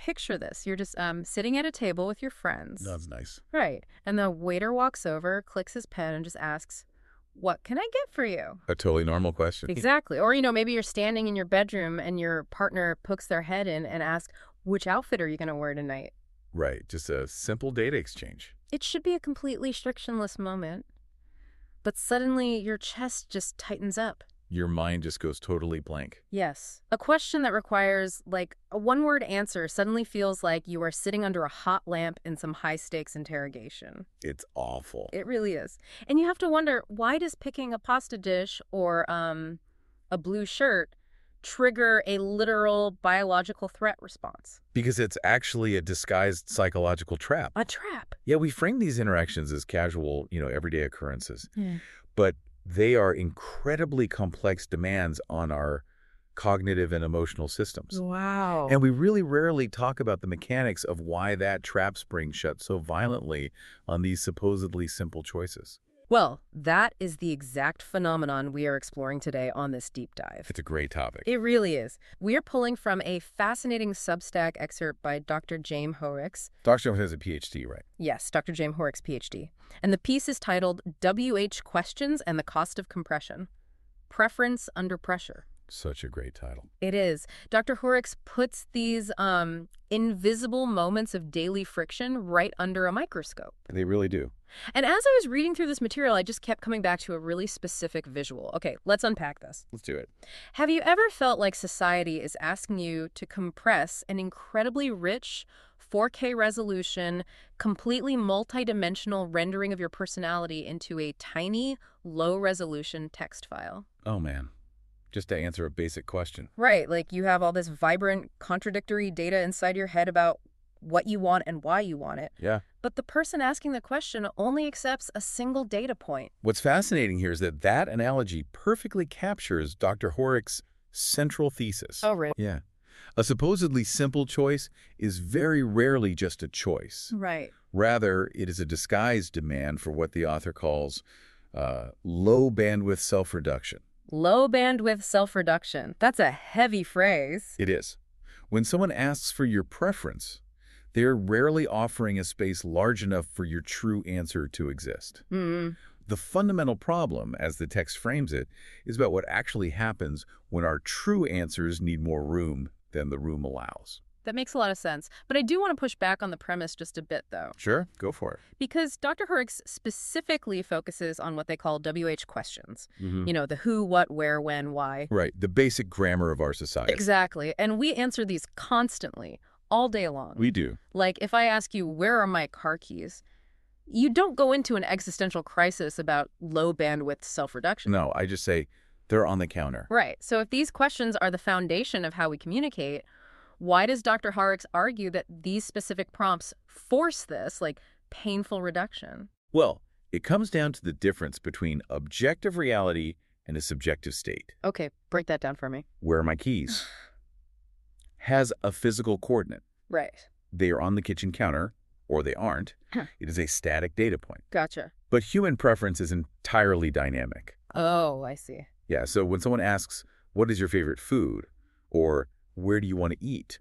picture this. You're just sitting at a table with your friends. That's nice. Right. And the waiter walks over, clicks his pen, and just asks, "What can I get for you?" A totally normal question. Exactly. Or, maybe you're standing in your bedroom and your partner pokes their head in and asks, "Which outfit are you going to wear tonight?" Right. Just a simple data exchange. It should be a completely frictionless moment. But suddenly your chest just tightens up. Your mind just goes totally blank. Yes. A question that requires, a one-word answer suddenly feels like you are sitting under a hot lamp in some high-stakes interrogation. It's awful. It really is. And you have to wonder, why does picking a pasta dish or a blue shirt trigger a literal biological threat response? Because it's actually a disguised psychological trap. A trap. Yeah, we frame these interactions as casual, everyday occurrences. Yeah. But they are incredibly complex demands on our cognitive and emotional systems. Wow. And we really rarely talk about the mechanics of why that trap spring shuts so violently on these supposedly simple choices. Well, that is the exact phenomenon we are exploring today on this deep dive. It's a great topic. It really is. We are pulling from a fascinating Substack excerpt by Dr. Jaime Hoerricks. Dr. has a PhD, right? Yes, Dr. Jaime Hoerricks, PhD. And the piece is titled WH Questions and the Cost of Compression: Preference Under Pressure. Such a great title. It is. Dr. Hoerricks puts these invisible moments of daily friction right under a microscope. They really do. And as I was reading through this material, I just kept coming back to a really specific visual. Okay, let's unpack this. Let's do it. Have you ever felt like society is asking you to compress an incredibly rich 4K resolution, completely multidimensional rendering of your personality into a tiny, low-resolution text file? Oh, man. Just to answer a basic question. Right, like you have all this vibrant, contradictory data inside your head about what you want and why you want it. Yeah. But the person asking the question only accepts a single data point. What's fascinating here is that analogy perfectly captures Dr. Hoerricks' central thesis. Oh, really? Yeah. A supposedly simple choice is very rarely just a choice. Right. Rather, it is a disguised demand for what the author calls low-bandwidth self-reduction. Low bandwidth self-reduction. That's a heavy phrase. It is. When someone asks for your preference, they're rarely offering a space large enough for your true answer to exist. Mm. The fundamental problem, as the text frames it, is about what actually happens when our true answers need more room than the room allows. That makes a lot of sense. But I do want to push back on the premise just a bit, though. Sure, go for it. Because Dr. Hoerricks specifically focuses on what they call WH questions. Mm-hmm. The who, what, where, when, why. Right, the basic grammar of our society. Exactly. And we answer these constantly, all day long. We do. Like, if I ask you, where are my car keys? You don't go into an existential crisis about low bandwidth self-reduction. No, I just say, they're on the counter. Right. So if these questions are the foundation of how we communicate, why does Dr. Hoerricks argue that these specific prompts force this, painful reduction? Well, it comes down to the difference between objective reality and a subjective state. Okay, break that down for me. Where are my keys? Has a physical coordinate. Right. They are on the kitchen counter, or they aren't. It is a static data point. Gotcha. But human preference is entirely dynamic. Oh, I see. Yeah, so when someone asks, what is your favorite food? Or where do you want to eat?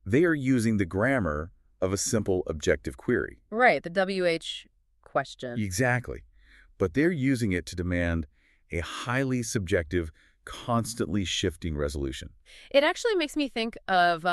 They are using the grammar of a simple objective query. Right, the WH question. Exactly. But they're using it to demand a highly subjective, constantly shifting resolution. It actually makes me think of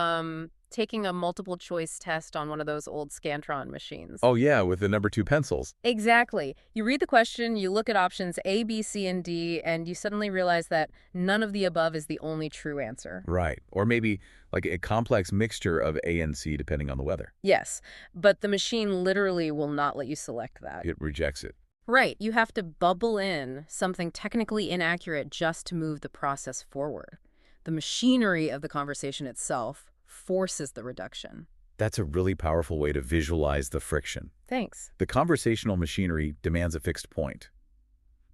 taking a multiple choice test on one of those old Scantron machines. Oh, yeah, with the number 2 pencils. Exactly. You read the question, you look at options A, B, C, and D, and you suddenly realize that none of the above is the only true answer. Right. Or maybe like a complex mixture of A and C depending on the weather. Yes, but the machine literally will not let you select that. It rejects it. Right. You have to bubble in something technically inaccurate just to move the process forward. The machinery of the conversation itself forces the reduction. That's a really powerful way to visualize the friction. Thanks. The conversational machinery demands a fixed point.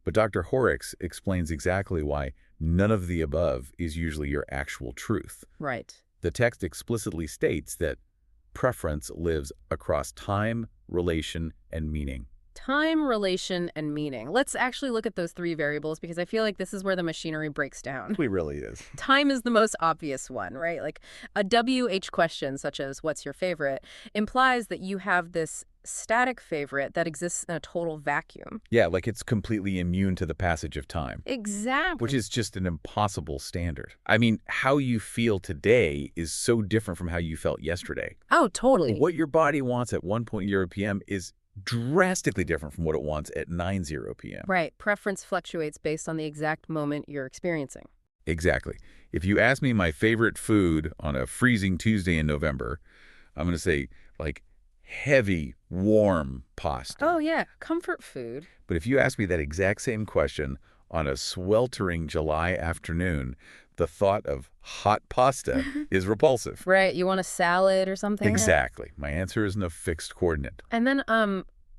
But Dr. Hoerricks explains exactly why none of the above is usually your actual truth. Right. The text explicitly states that preference lives across time, relation, and meaning. Time, relation, and meaning. Let's actually look at those three variables because I feel like this is where the machinery breaks down. It really is. Time is the most obvious one, right? Like a WH question, such as what's your favorite, implies that you have this static favorite that exists in a total vacuum. Yeah, like it's completely immune to the passage of time. Exactly. Which is just an impossible standard. I mean, how you feel today is so different from how you felt yesterday. Oh, totally. What your body wants at 1:00 p.m. is drastically different from what it wants at 9:00 p.m. Right. Preference fluctuates based on the exact moment you're experiencing. Exactly. If you ask me my favorite food on a freezing Tuesday in November, I'm going to say, like, heavy, warm pasta. Oh, yeah. Comfort food. But if you ask me that exact same question on a sweltering July afternoon, the thought of hot pasta is repulsive. Right. You want a salad or something? Exactly. My answer isn't a fixed coordinate. And then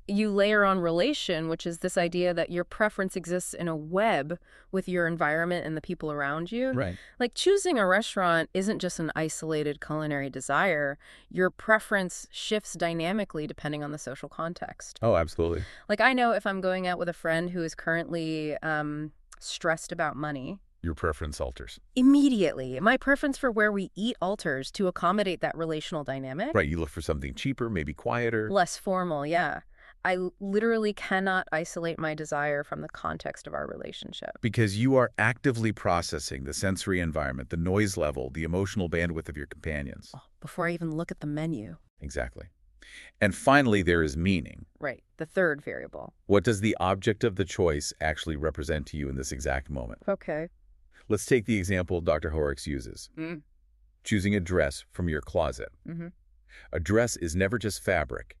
you layer on relation, which is this idea that your preference exists in a web with your environment and the people around you. Right. Like choosing a restaurant isn't just an isolated culinary desire. Your preference shifts dynamically depending on the social context. Oh, absolutely. Like I know if I'm going out with a friend who is currently stressed about money, Your preference alters. immediately my preference for where we eat alters to accommodate that relational dynamic. Right. You look for something cheaper, maybe quieter. Less formal, yeah. I literally cannot isolate my desire from the context of our relationship. Because you are actively processing the sensory environment, the noise level, the emotional bandwidth of your companions. Before I even look at the menu. Exactly. And finally, there is meaning. Right, the third variable. What does the object of the choice actually represent to you in this exact moment? Okay. Let's take the example Dr. Hoerricks uses. Choosing a dress from your closet. Mm-hmm. A dress is never just fabric.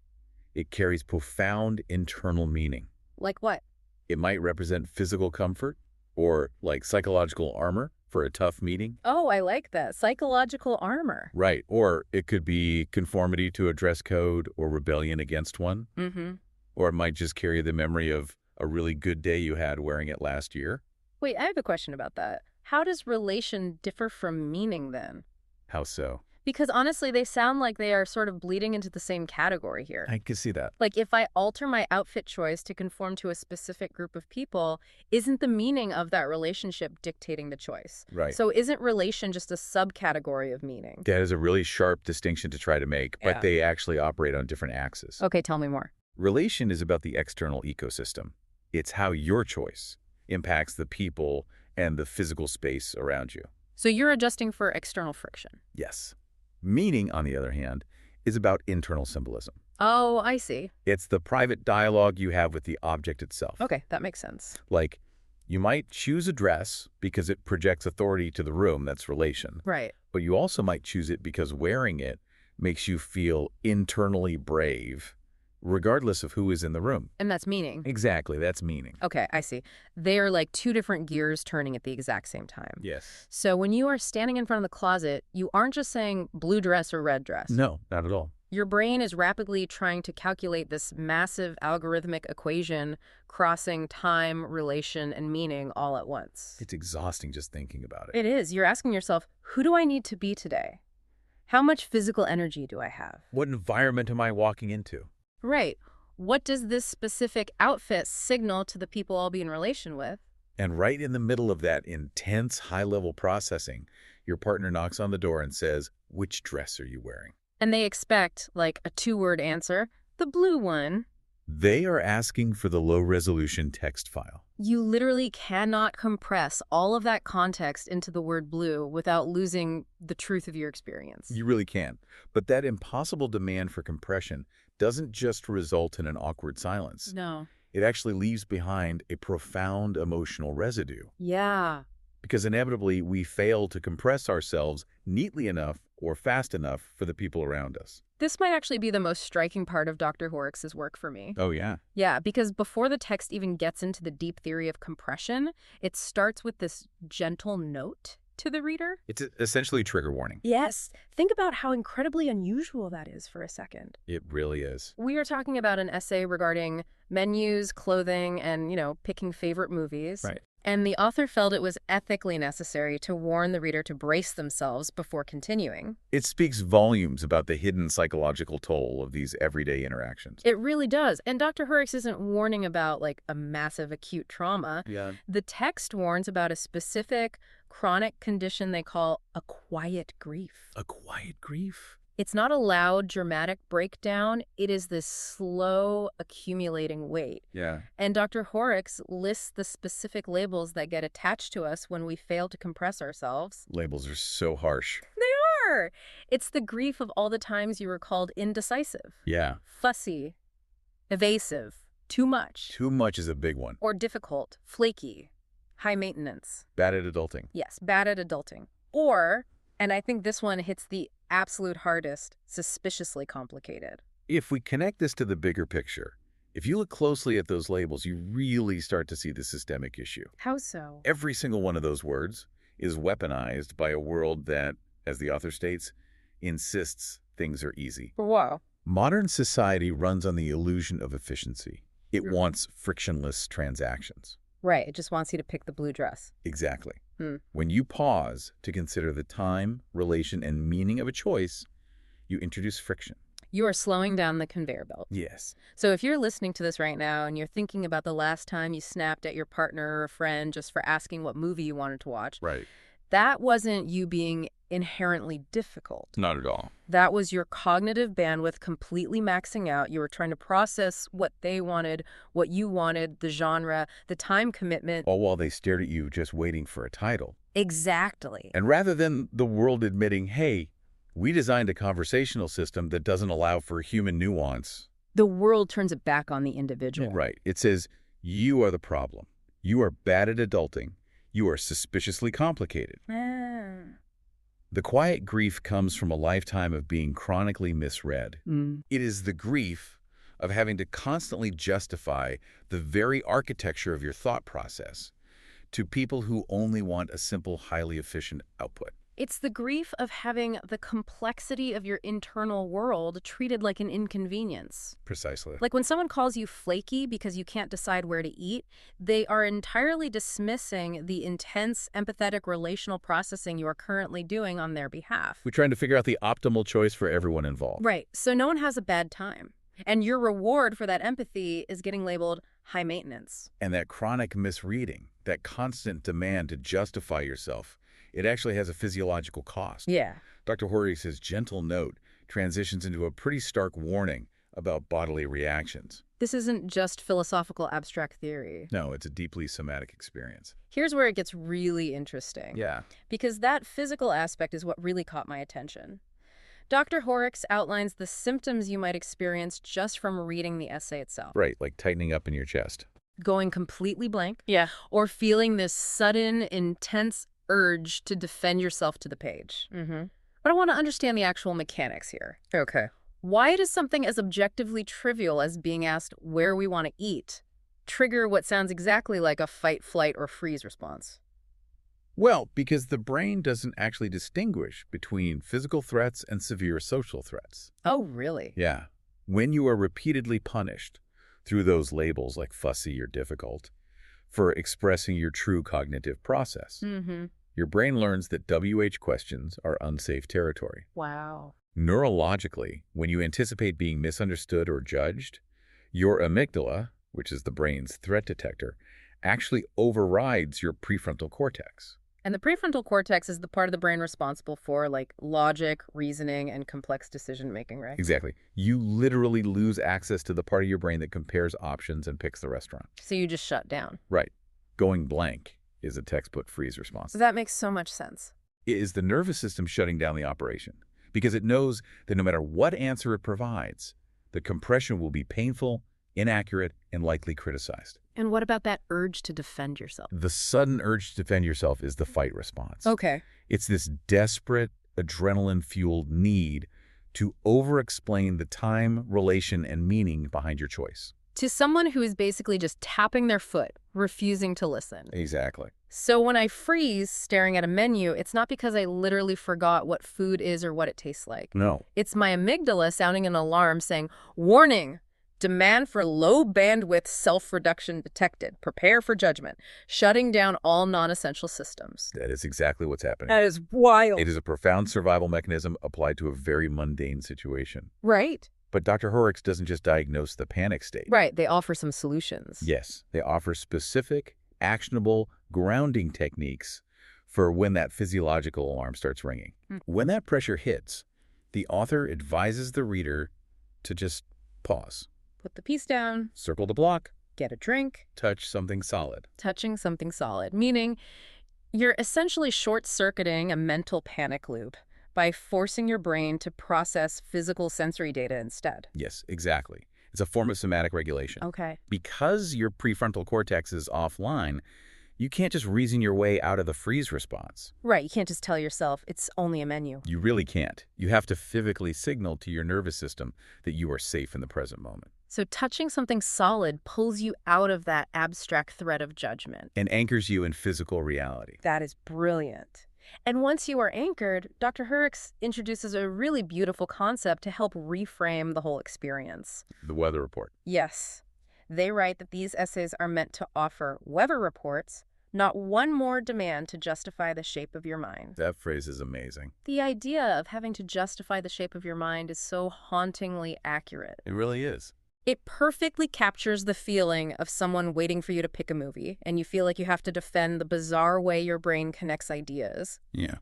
It carries profound internal meaning. Like what? It might represent physical comfort or like psychological armor for a tough meeting. Oh, I like that. Psychological armor. Right. Or it could be conformity to a dress code or rebellion against one. Mm-hmm. Or it might just carry the memory of a really good day you had wearing it last year. Wait, I have a question about that. How does relation differ from meaning then? How so? Because honestly, they sound like they are sort of bleeding into the same category here. I can see that. Like if I alter my outfit choice to conform to a specific group of people, isn't the meaning of that relationship dictating the choice? Right. So isn't relation just a subcategory of meaning? That is a really sharp distinction to try to make, Yeah. but they actually operate on different axes. Okay, tell me more. Relation is about the external ecosystem. It's how your choice impacts the people and the physical space around you. So you're adjusting for external friction. Yes. Meaning, on the other hand, is about internal symbolism. Oh, I see. It's the private dialogue you have with the object itself. Okay, that makes sense. Like, you might choose a dress because it projects authority to the room, that's relation. Right. But you also might choose it because wearing it makes you feel internally brave, regardless of who is in the room. And that's meaning. Exactly, that's meaning. Okay, I see. They are like two different gears turning at the exact same time. Yes. So when you are standing in front of the closet, you aren't just saying blue dress or red dress. No, not at all. Your brain is rapidly trying to calculate this massive algorithmic equation crossing time, relation, and meaning all at once. It's exhausting just thinking about it. It is. You're asking yourself, who do I need to be today? How much physical energy do I have? What environment am I walking into? Right. What does this specific outfit signal to the people I'll be in relation with? And right in the middle of that intense high-level processing, your partner knocks on the door and says, "Which dress are you wearing?" And they expect, like, a two-word answer, the blue one. They are asking for the low-resolution text file. You literally cannot compress all of that context into the word blue without losing the truth of your experience. You really can. But that impossible demand for compression doesn't just result in an awkward silence. No. It actually leaves behind a profound emotional residue. Yeah. Because inevitably, we fail to compress ourselves neatly enough or fast enough for the people around us. This might actually be the most striking part of Dr. Hoerricks' work for me. Oh, yeah. Yeah, because before the text even gets into the deep theory of compression, it starts with this gentle note to the reader. It's essentially trigger warning. Yes. Think about how incredibly unusual that is for a second. It really is. We are talking about an essay regarding menus, clothing, and, picking favorite movies. Right. And the author felt it was ethically necessary to warn the reader to brace themselves before continuing. It speaks volumes about the hidden psychological toll of these everyday interactions. It really does. And Dr. Hoerricks isn't warning about, like, a massive acute trauma. Yeah. The text warns about a specific chronic condition they call a quiet grief. A quiet grief? It's not a loud, dramatic breakdown. It is this slow, accumulating weight. Yeah. And Dr. Hoerricks lists the specific labels that get attached to us when we fail to compress ourselves. Labels are so harsh. They are! It's the grief of all the times you were called indecisive. Yeah. Fussy, evasive, too much. Too much is a big one. Or difficult, flaky, high maintenance. Bad at adulting. Yes, bad at adulting. Or, and I think this one hits the absolute hardest, suspiciously complicated. If we connect this to the bigger picture, if you look closely at those labels, you really start to see the systemic issue. How so? Every single one of those words is weaponized by a world that, as the author states, insists things are easy. Wow. Modern society runs on the illusion of efficiency. It wants frictionless transactions. Right, it just wants you to pick the blue dress. Exactly. Hmm. When you pause to consider the time, relation, and meaning of a choice, you introduce friction. You are slowing down the conveyor belt. Yes. So if you're listening to this right now and you're thinking about the last time you snapped at your partner or a friend just for asking what movie you wanted to watch, Right. that wasn't you being inherently difficult. Not at all. That was your cognitive bandwidth completely maxing out. You were trying to process what they wanted, what you wanted, the genre, the time commitment. All while they stared at you just waiting for a title. Exactly. And rather than the world admitting, hey, we designed a conversational system that doesn't allow for human nuance. The world turns it back on the individual. Right. It says, you are the problem. You are bad at adulting. You are suspiciously complicated. The quiet grief comes from a lifetime of being chronically misread. It is the grief of having to constantly justify the very architecture of your thought process to people who only want a simple, highly efficient output. It's the grief of having the complexity of your internal world treated like an inconvenience. Precisely. Like when someone calls you flaky because you can't decide where to eat, they are entirely dismissing the intense, empathetic, relational processing you are currently doing on their behalf. We're trying to figure out the optimal choice for everyone involved. Right. So no one has a bad time. And your reward for that empathy is getting labeled high maintenance. And that chronic misreading, that constant demand to justify yourself, it actually has a physiological cost. Yeah. Dr. Hoerricks' gentle note transitions into a pretty stark warning about bodily reactions. This isn't just philosophical abstract theory. No, it's a deeply somatic experience. Here's where it gets really interesting. Yeah. Because that physical aspect is what really caught my attention. Dr. Hoerricks outlines the symptoms you might experience just from reading the essay itself. Right, like tightening up in your chest. Going completely blank. Yeah. Or feeling this sudden, intense urge to defend yourself to the page. Mm-hmm. But I want to understand the actual mechanics here. Okay. Why does something as objectively trivial as being asked where we want to eat trigger what sounds exactly like a fight, flight, or freeze response? Well, because the brain doesn't actually distinguish between physical threats and severe social threats. Oh, really? Yeah. When you are repeatedly punished through those labels like fussy or difficult for expressing your true cognitive process, your brain learns that WH questions are unsafe territory. Wow. Neurologically, when you anticipate being misunderstood or judged, your amygdala, which is the brain's threat detector, actually overrides your prefrontal cortex. And the prefrontal cortex is the part of the brain responsible for, like, logic, reasoning, and complex decision-making, right? Exactly. You literally lose access to the part of your brain that compares options and picks the restaurant. So you just shut down. Right. Going blank is a textbook freeze response. That makes so much sense. It is the nervous system shutting down the operation because it knows that no matter what answer it provides, the compression will be painful, inaccurate, and likely criticized. And what about that urge to defend yourself? The sudden urge to defend yourself is the fight response. Okay. It's this desperate, adrenaline-fueled need to over-explain the time, relation, and meaning behind your choice. To someone who is basically just tapping their foot, refusing to listen. Exactly. So when I freeze staring at a menu, it's not because I literally forgot what food is or what it tastes like. No. It's my amygdala sounding an alarm saying, "Warning, Demand for low bandwidth self-reduction detected. Prepare for judgment. Shutting down all non-essential systems. That is exactly what's happening. That is wild. It is a profound survival mechanism applied to a very mundane situation. Right. But Dr. Hoerricks doesn't just diagnose the panic state. Right. They offer some solutions. Yes, they offer specific, actionable grounding techniques for when that physiological alarm starts ringing. When that pressure hits, the author advises the reader to just pause. Put the piece down. Circle the block. Get a drink. Touch something solid. Touching something solid. Meaning you're essentially short-circuiting a mental panic loop by forcing your brain to process physical sensory data instead. Yes, exactly. It's a form of somatic regulation. Okay. Because your prefrontal cortex is offline, you can't just reason your way out of the freeze response. Right. You can't just tell yourself it's only a menu. You really can't. You have to physically signal to your nervous system that you are safe in the present moment. So touching something solid pulls you out of that abstract threat of judgment. And anchors you in physical reality. That is brilliant. And once you are anchored, Dr. Hoerricks introduces a really beautiful concept to help reframe the whole experience. The weather report. Yes. They write that these essays are meant to offer weather reports, not one more demand to justify the shape of your mind. That phrase is amazing. The idea of having to justify the shape of your mind is so hauntingly accurate. It really is. It perfectly captures the feeling of someone waiting for you to pick a movie, and you feel like you have to defend the bizarre way your brain connects ideas. Yeah.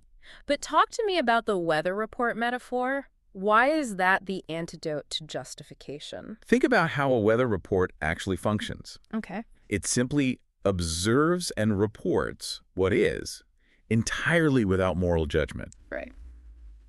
But talk to me about the weather report metaphor. Why is that the antidote to justification? Think about how a weather report actually functions. Okay. It simply observes and reports what is, entirely without moral judgment. Right.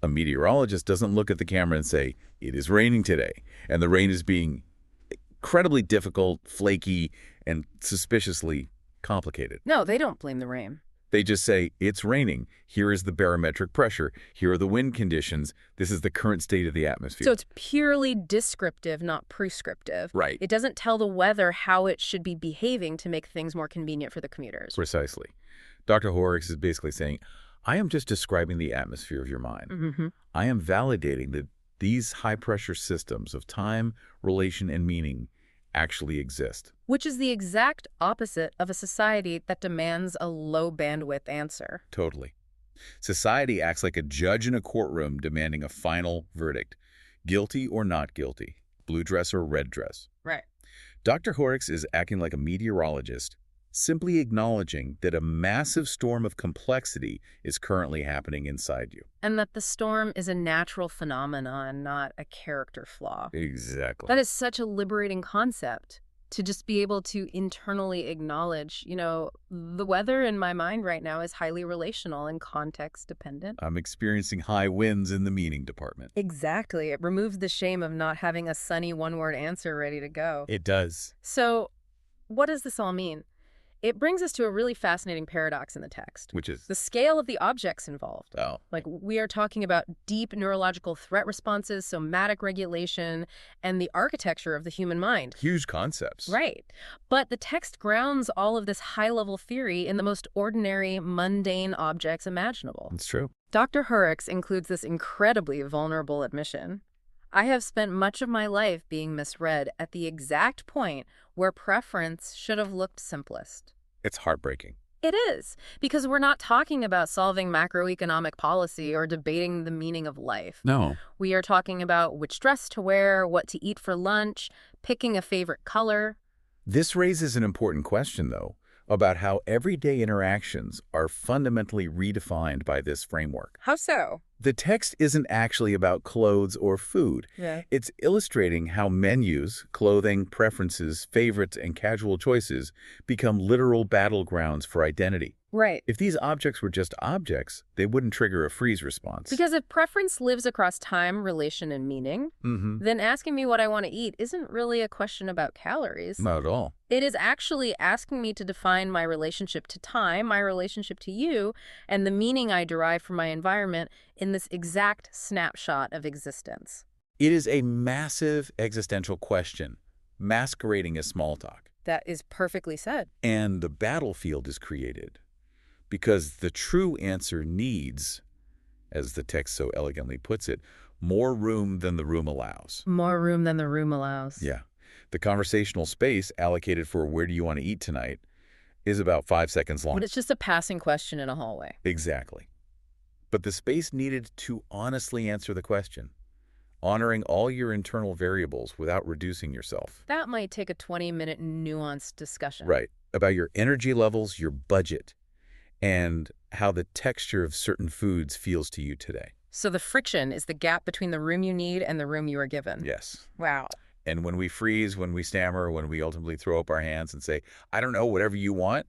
A meteorologist doesn't look at the camera and say, "It is raining today," and the rain is being incredibly difficult, flaky, and suspiciously complicated. No, they don't blame the rain. They just say, "It's raining. Here is the barometric pressure. Here are the wind conditions. This is the current state of the atmosphere." So it's purely descriptive, not prescriptive. Right. It doesn't tell the weather how it should be behaving to make things more convenient for the commuters. Precisely. Dr. Hoerricks is basically saying, I am just describing the atmosphere of your mind. Mm-hmm. I am validating that these high-pressure systems of time, relation, and meaning actually exist. Which is the exact opposite of a society that demands a low-bandwidth answer. Totally. Society acts like a judge in a courtroom demanding a final verdict. Guilty or not guilty. Blue dress or red dress. Right. Dr. Hoerricks is acting like a meteorologist, simply acknowledging that a massive storm of complexity is currently happening inside you. And that the storm is a natural phenomenon, not a character flaw. Exactly. That is such a liberating concept, to just be able to internally acknowledge, the weather in my mind right now is highly relational and context dependent. I'm experiencing high winds in the meaning department. Exactly. It removes the shame of not having a sunny one-word answer ready to go. It does. So what does this all mean? It brings us to a really fascinating paradox in the text. Which is? The scale of the objects involved. Oh. Like, we are talking about deep neurological threat responses, somatic regulation, and the architecture of the human mind. Huge concepts. Right. But the text grounds all of this high-level theory in the most ordinary, mundane objects imaginable. It's true. Dr. Hoerricks includes this incredibly vulnerable admission. I have spent much of my life being misread at the exact point where preference should have looked simplest. It's heartbreaking. It is, because we're not talking about solving macroeconomic policy or debating the meaning of life. No. We are talking about which dress to wear, what to eat for lunch, picking a favorite color. This raises an important question, though, about how everyday interactions are fundamentally redefined by this framework. How so? The text isn't actually about clothes or food. Yeah. It's illustrating how menus, clothing, preferences, favorites, and casual choices become literal battlegrounds for identity. Right. If these objects were just objects, they wouldn't trigger a freeze response. Because if preference lives across time, relation, and meaning, then asking me what I want to eat isn't really a question about calories. Not at all. It is actually asking me to define my relationship to time, my relationship to you, and the meaning I derive from my environment in this exact snapshot of existence. It is a massive existential question, masquerading as small talk. That is perfectly said. And the battlefield is created because the true answer needs, as the text so elegantly puts it, more room than the room allows. More room than the room allows. Yeah. The conversational space allocated for where do you want to eat tonight is about 5 seconds long. But it's just a passing question in a hallway. Exactly. But the space needed to honestly answer the question, honoring all your internal variables without reducing yourself. That might take a 20-minute nuanced discussion. Right. About your energy levels, your budget, and how the texture of certain foods feels to you today. So the friction is the gap between the room you need and the room you are given. Yes. Wow. And when we freeze, when we stammer, when we ultimately throw up our hands and say, I don't know, whatever you want,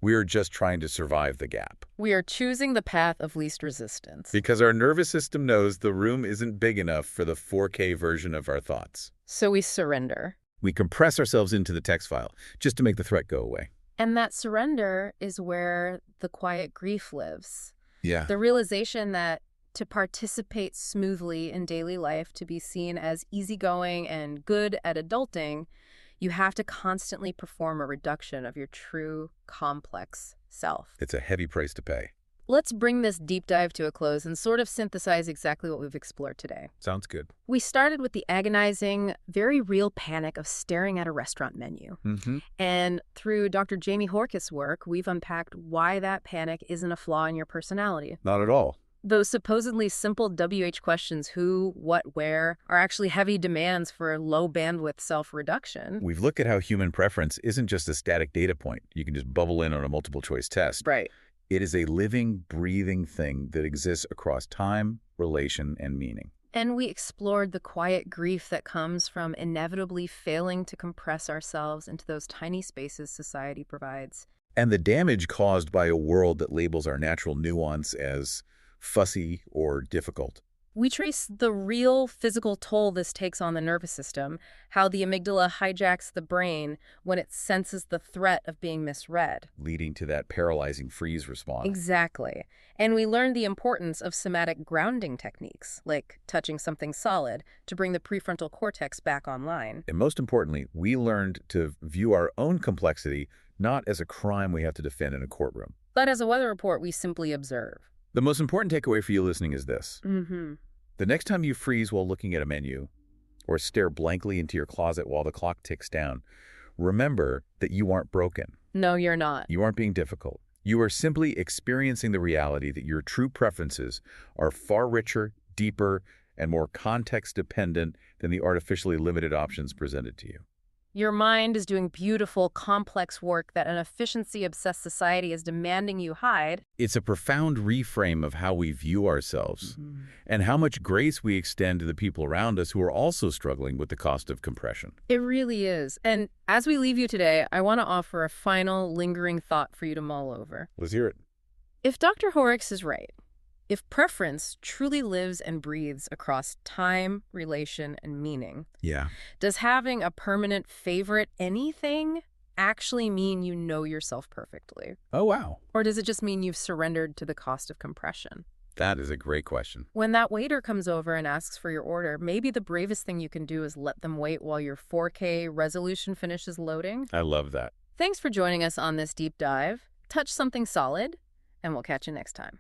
we're just trying to survive the gap. We are choosing the path of least resistance. Because our nervous system knows the room isn't big enough for the 4K version of our thoughts. So we surrender. We compress ourselves into the text file just to make the threat go away. And that surrender is where the quiet grief lives. Yeah. The realization that to participate smoothly in daily life, to be seen as easygoing and good at adulting, you have to constantly perform a reduction of your true, complex self. It's a heavy price to pay. Let's bring this deep dive to a close and sort of synthesize exactly what we've explored today. Sounds good. We started with the agonizing, very real panic of staring at a restaurant menu. And through Dr. Jaime Hoerricks' work, we've unpacked why that panic isn't a flaw in your personality. Not at all. Those supposedly simple WH questions, who, what, where, are actually heavy demands for low-bandwidth self-reduction. We've looked at how human preference isn't just a static data point you can just bubble in on a multiple-choice test. Right. It is a living, breathing thing that exists across time, relation, and meaning. And we explored the quiet grief that comes from inevitably failing to compress ourselves into those tiny spaces society provides. And the damage caused by a world that labels our natural nuance as fussy or difficult. We trace the real physical toll this takes on the nervous system, how the amygdala hijacks the brain when it senses the threat of being misread. Leading to that paralyzing freeze response. Exactly. And we learned the importance of somatic grounding techniques, like touching something solid, to bring the prefrontal cortex back online. And most importantly, we learned to view our own complexity not as a crime we have to defend in a courtroom, but as a weather report we simply observe. The most important takeaway for you listening is this. The next time you freeze while looking at a menu or stare blankly into your closet while the clock ticks down, remember that you aren't broken. No, you're not. You aren't being difficult. You are simply experiencing the reality that your true preferences are far richer, deeper, and more context-dependent than the artificially limited options presented to you. Your mind is doing beautiful, complex work that an efficiency-obsessed society is demanding you hide. It's a profound reframe of how we view ourselves and how much grace we extend to the people around us who are also struggling with the cost of compression. It really is. And as we leave you today, I want to offer a final, lingering thought for you to mull over. Let's hear it. If Dr. Hoerricks is right, if preference truly lives and breathes across time, relation, and meaning, does having a permanent favorite anything actually mean you know yourself perfectly? Oh, wow. Or does it just mean you've surrendered to the cost of compression? That is a great question. When that waiter comes over and asks for your order, maybe the bravest thing you can do is let them wait while your 4K resolution finishes loading. I love that. Thanks for joining us on this deep dive. Touch something solid, and we'll catch you next time.